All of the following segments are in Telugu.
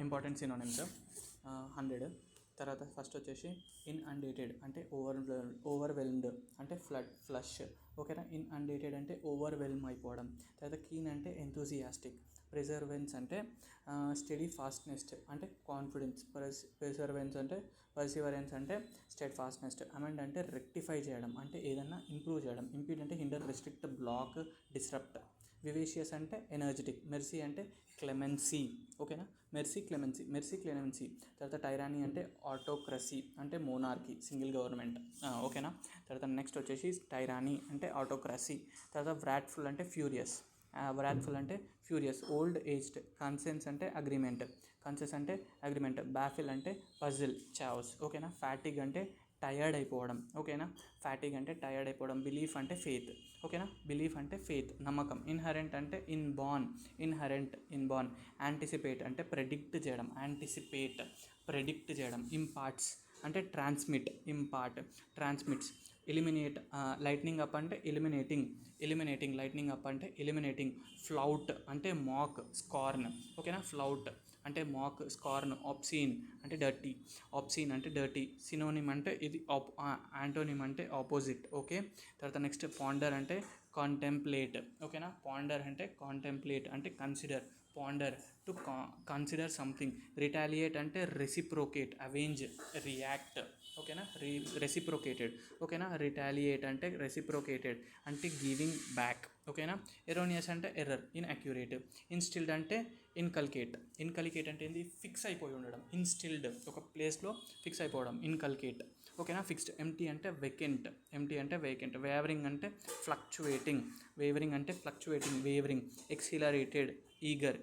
Important synonyms 100. తర్వాత ఫస్ట్ వచ్చేసి ఇన్అండేటెడ్ అంటే ఓవర్వెల్మ్డ్ అంటే ఫ్లష్. ఓకేనా. ఇన్అండేటెడ్ అంటే ఓవర్వెల్మ్ అయిపోవడం. తర్వాత కీన్ అంటే ఎంతూజియాస్టిక్. ప్రిజర్వెన్స్ అంటే స్టడీ ఫాస్ట్నెస్ అంటే కాన్ఫిడెన్స్. పర్సివరెన్స్ అంటే స్టెడ్ ఫాస్ట్నెస్. అమెండ్ అంటే రెక్టిఫై చేయడం అంటే ఏదన్నా ఇంప్రూవ్ చేయడం. ఇంపీడ్ అంటే హిండర్, రెస్ట్రిక్ట్, బ్లాక్, డిస్రప్ట్. వివేషియస్ అంటే ఎనర్జెటిక్. మెర్సీ అంటే క్లెమెన్సీ. ఓకేనా. Mercy clemency. తర్వాత టైరానీ అంటే ఆటోక్రసీ అంటే మోనార్కీ, సింగిల్ గవర్నమెంట్. ఓకేనా. తర్వాత నెక్స్ట్ వచ్చేసి టైరానీ అంటే ఆటోక్రసీ. తర్వాత వ్రాట్ఫుల్ అంటే ఫ్యూరియస్. Old aged. కన్సెన్స్ అంటే అగ్రిమెంట్. బాఫిల్ అంటే పజిల్, చావ్స్. ఓకేనా. ఫ్యాటిగ్ అంటే టయర్డ్ అయిపోవడం. ఓకేనా. బిలీఫ్ అంటే ఫెయిత్. ఓకేనా. నమ్మకం. ఇన్హరెంట్ అంటే ఇన్బార్న్. యాంటిసిపేట్ అంటే ప్రెడిక్ట్ చేయడం. ఇంపార్ట్స్ అంటే ట్రాన్స్మిట్స్. ఎలిమినేట్ లైట్నింగ్ అప్ అంటే ఎలిమినేటింగ్. ఫ్లౌట్ అంటే మాక్, స్కార్న్. ఓకేనా. స్కార్న్. ఆబ్సీన్ అంటే డర్టీ. సినోనిమ్ అంటే ఇది యాంటోనిమ్ అంటే ఆపోజిట్. ఓకే. తర్వాత నెక్స్ట్ పాండర్ అంటే కాంటెంప్లేట్. ఓకేనా. అంటే consider. To consider something. Retaliate అంటే రెసిప్రోకేట్, అవెంజ్, రియాక్ట్. ఓకేనా. రెసిప్రోకేటెడ్. ఓకేనా. రిటాలియేట్ అంటే రెసిప్రోకేటెడ్ అంటే గివింగ్ బ్యాక్. ఓకేనా. ఎరోనియస్ అంటే ఎర్రర్, ఇన్అక్యురేట్. ఇన్స్టిల్డ్ అంటే ఇన్కల్కేట్ అంటే ఏంది, ఫిక్స్ అయిపోయి ఉండడం. ఇన్స్టిల్డ్ ఒక ప్లేస్లో ఫిక్స్ అయిపోవడం, ఇన్కల్కేట్. ఓకేనా. ఫిక్స్డ్. ఎంటీ అంటే వేకెంట్. వేవరింగ్ అంటే ఫ్లక్చువేటింగ్. ఎక్స్హిలరేటెడ్, ఈగర్.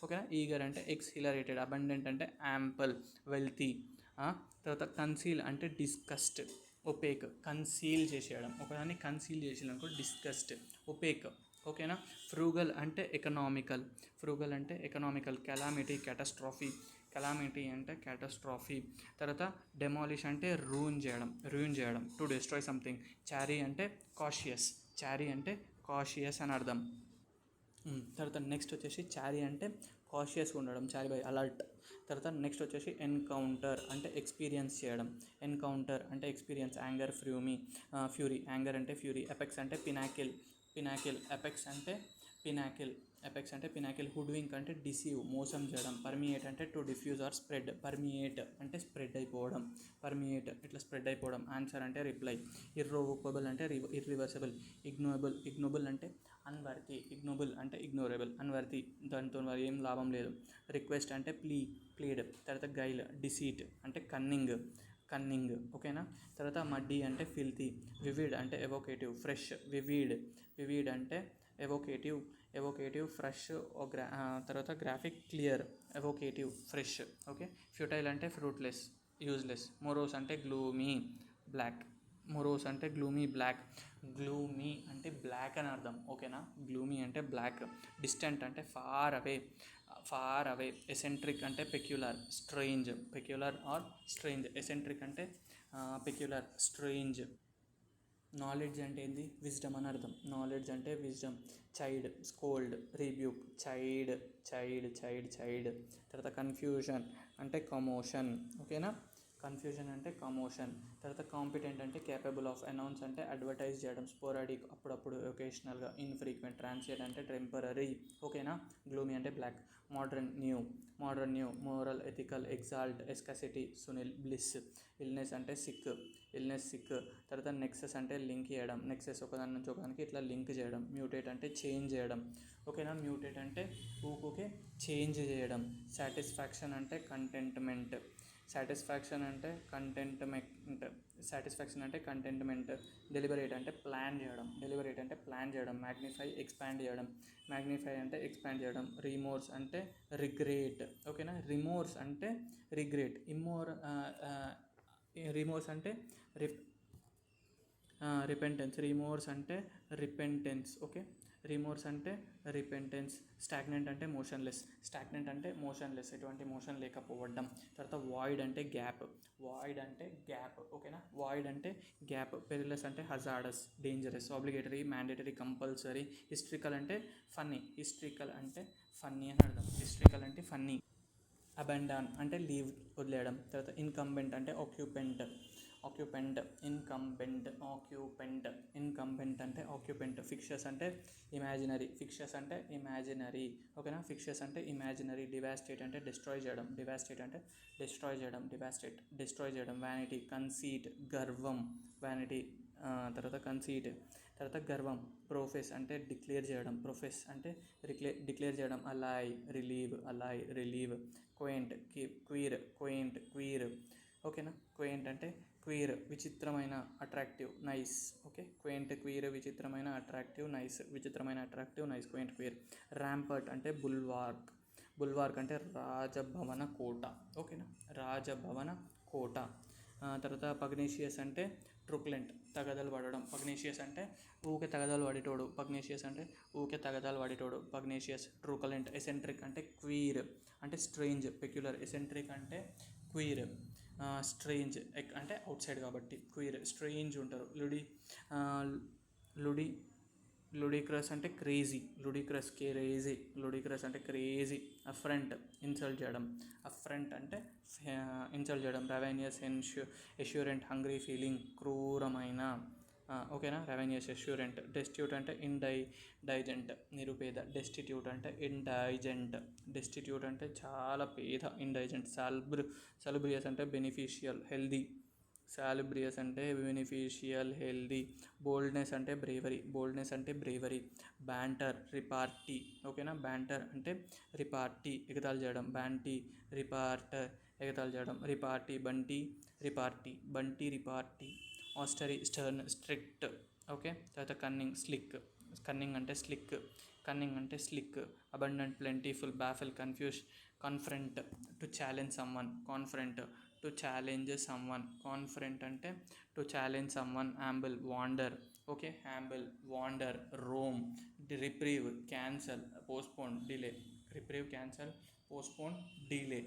ఓకేనా. ఈగర్ అంటే ఎక్స్హిలరేటెడ్. అబండెంట్ అంటే యాంపుల్, వెల్తీ. తర్వాత కన్సీల్ అంటే డిస్కస్ట్, ఒపేక్. కన్సీల్ చేసేయడం, ఒకదాన్ని కన్సీల్ చేసేయాలనుకో డిస్కస్ట్, ఒపేక్. ఓకేనా. ఫ్రూగల్ అంటే ఎకనామికల్. కెలామిటీ, క్యాటస్ట్రాఫీ. తర్వాత డెమాలిష్ అంటే రూయిన్ చేయడం, టు డిస్ట్రాయ్ సంథింగ్. చారీ అంటే కాషియస్ అని అర్థం. తర్వాత నెక్స్ట్ వచ్చేసి చారీ అంటే కాషియస్గా ఉండడం, చారీ బై అలర్ట్. తర్వాత నెక్స్ట్ వచ్చేసి ఎన్కౌంటర్ అంటే ఎక్స్పీరియన్స్ చేయడం. Anger, fury. యాంగర్ అంటే ఫ్యూరీ. ఎపెక్స్ అంటే పినాకిల్. హుడ్వింక్ అంటే డిసీవ్, మోసం చేయడం. పర్మియేట్ అంటే టు డిఫ్యూజ్ ఆర్ స్ప్రెడ్. అంటే స్ప్రెడ్ అయిపోవడం. ఆన్సర్ అంటే రిప్లై. ఇర్రోవోకబుల్ అంటే ఇర్రివర్సిబుల్. ఇగ్నోబుల్ అంటే అన్వర్తీ. ఇగ్నోరబుల్, అన్వర్తీ, దాంతో ఏం లాభం లేదు. రిక్వెస్ట్ అంటే ప్లీడ్. తర్వాత గైల్, డిసీట్ అంటే కన్నింగ్. ఓకేనా. తర్వాత మడ్డీ అంటే ఫిల్తీ. వివిడ్ అంటే ఎవోకేటివ్, ఫ్రెష్. వివిడ్ అంటే ఎవోకేటివ్, ఫ్రెష్. తర్వాత graphic, clear. Evocative, fresh. Okay. Futile అంటే ఫ్రూట్లెస్, యూజ్లెస్. మొరోస్ అంటే గ్లూమీ, బ్లాక్. గ్లూమీ అంటే బ్లాక్ అని అర్థం. ఓకేనా. గ్లూమీ అంటే బ్లాక్. డిస్టెంట్ అంటే ఫార్ అవే. ఎసెంట్రిక్ అంటే పెక్యులర్, స్ట్రేంజ్. ఎసెంట్రిక్ అంటే పెక్యులర్, స్ట్రేంజ్. నాలెడ్జ్ అంటే ఏంది, విజ్డమ్ అని అర్థం. Chide, scold, rebuke. చైల్డ్. తర్వాత కన్ఫ్యూజన్ అంటే కమోషన్. ఓకేనా. తర్వాత కాంపిటెంట్ అంటే కేపబుల్ ఆఫ్. అనౌన్స్ అంటే అడ్వర్టైజ్ చేయడం, స్పోరాడిక్ అప్పుడప్పుడు, ఒకేషనల్గా, ఇన్ఫ్రీక్వెంట్. ట్రాన్సియెంట్ అంటే టెంపరరీ. ఓకేనా. గ్లూమీ అంటే black. Modern, new. Moral, ethical, exalt, ecstasy, సునీల్, బ్లిస్. ఇల్నెస్ అంటే సిక్. తర్వాత నెక్సెస్ అంటే లింక్ చేయడం. ఒకదాని నుంచి ఒకదానికి ఇట్లా లింక్ చేయడం. మ్యూటేట్ అంటే చేంజ్ చేయడం. ఓకేనా. చేంజ్ చేయడం. సాటిస్ఫాక్షన్ అంటే కంటెంట్మెంట్. డెలిబరేట్ అంటే ప్లాన్ చేయడం. మ్యాగ్నిఫై అంటే ఎక్స్పాండ్ చేయడం. రిమోర్స్ అంటే రిగ్రెట్. ఓకేనా. రిమోర్స్ అంటే రిగ్రెట్. రిమోర్స్ అంటే రిపెంటెన్స్. ఓకే. స్టాగ్నెంట్ అంటే మోషన్లెస్. ఎటువంటి మోషన్ లేకపోవడం. తర్వాత వాయిడ్ అంటే గ్యాప్. ఓకేనా. పెరిలస్ అంటే hazardous, dangerous. Obligatory, mandatory, compulsory. Hysterical అంటే ఫన్నీ. అని అర్థం. అబండాన్ అంటే లీవ్ వదిలేయడం. తర్వాత ఇన్కంబెంట్ అంటే occupant. Occupant incumbent occupant. Incumbent అంటే ఆక్యుపెంట్. ఫిక్షస్ అంటే ఇమాజినరీ. ఫిక్షస్ అంటే ఇమాజినరీ. ఓకేనా. ఫిక్షస్ అంటే ఇమాజినరీ. డివాస్టేట్ అంటే డిస్ట్రాయ్ చేయడం. డివాస్టేట్ అంటే డిస్ట్రాయ్ చేయడం. డివాస్టేట్ డిస్ట్రాయ్ చేయడం. వ్యానిటీ కన్సీట్ గర్వం. వ్యానిటీ. తర్వాత కన్సీట్. తర్వాత గర్వం. ప్రొఫెస్ అంటే డిక్లేర్ చేయడం. ప్రొఫెస్ అంటే డిక్లేర్ చేయడం. అలై రిలీవ్. అలై రిలీవ్. క్వెయింట్ క్వీర్. క్వెయింట్ క్వీర్. ఓకేనా. క్వెయింట్ అంటే క్వీర్ విచిత్రమైన అట్రాక్టివ్ నైస్. ఓకే. క్వెయింట్ క్వీర్ విచిత్రమైన అట్రాక్టివ్ నైస్. విచిత్రమైన అట్రాక్టివ్ నైస్. క్వెయింట్ క్వీర్. ర్యాంపర్ట్ అంటే బుల్వార్క్. బుల్వార్క్ అంటే రాజభవన కోట. ఓకేనా. రాజభవన కోట. తర్వాత పగ్నేషియస్ అంటే ట్రుక్లెంట్ తగదలు పడడం. పగ్నేషియస్ అంటే ఊకే తగదాలు పడేటోడు. పగ్నేషియస్ అంటే ఊకే తగదాలు పడేటోడు. పగ్నేషియస్. ట్రుకలెంట్. ఎసెంట్రిక్ అంటే క్వీర్ అంటే స్ట్రేంజ్ పెక్యులర్. ఎసెంట్రిక్ అంటే క్వీర్. స్ట్రేంజ్ అంటే అవుట్ సైడ్ కాబట్టి క్వీర్. స్ట్రేంజ్ ఉంటారు. లుడి లుడిక్రస్ అంటే క్రేజీ. లుడిక్రస్ క్రేజీ. లుడిక్రస్ అంటే క్రేజీ. అఫ్రంట్ ఇన్సల్ట్ చేయడం. అఫ్రంట్ అంటే ఇన్సల్ట్ చేయడం. రెవెన్యూస్ ఎష్యూరెంట్ హంగ్రీ ఫీలింగ్ క్రూరమైన. ఓకేనా. రెవెన్యూస్ ఎష్యూరెంట్. డెస్టిట్యూట్ అంటే డైజెంట్ నిరుపేద. డెస్టిట్యూట్ అంటే ఇండైజెంట్. డెస్టిట్యూట్ అంటే చాలా పేద. ఇండైజెంట్. సాలుబ్రియస్ అంటే బెనిఫిషియల్ హెల్దీ. సాలుబ్రియస్ అంటే బెనిఫిషియల్ హెల్దీ. బోల్డ్నెస్ అంటే బ్రేవరీ. బోల్డ్నెస్ అంటే బ్రేవరీ. Banter repartee. ఓకేనా. బ్యాంటర్ అంటే రిపార్టీ ఎగతాళి చేయడం. బ్యాంటీ రిపార్టర్ ఎగతాళి చేయడం. Repartee banter repartee. Banter repartee. Austere stern strict. Okay. తర్వాత కన్నింగ్ స్లిక్. కన్నింగ్ అంటే స్లిక్. కన్నింగ్ అంటే slick. Abundant plentiful baffle confuse. Confront to challenge someone. Confront to challenge someone. Confront అంటే to challenge someone. Amble wander. Okay. Amble wander. Roam. Reprieve cancel postpone delay. Reprieve cancel postpone delay.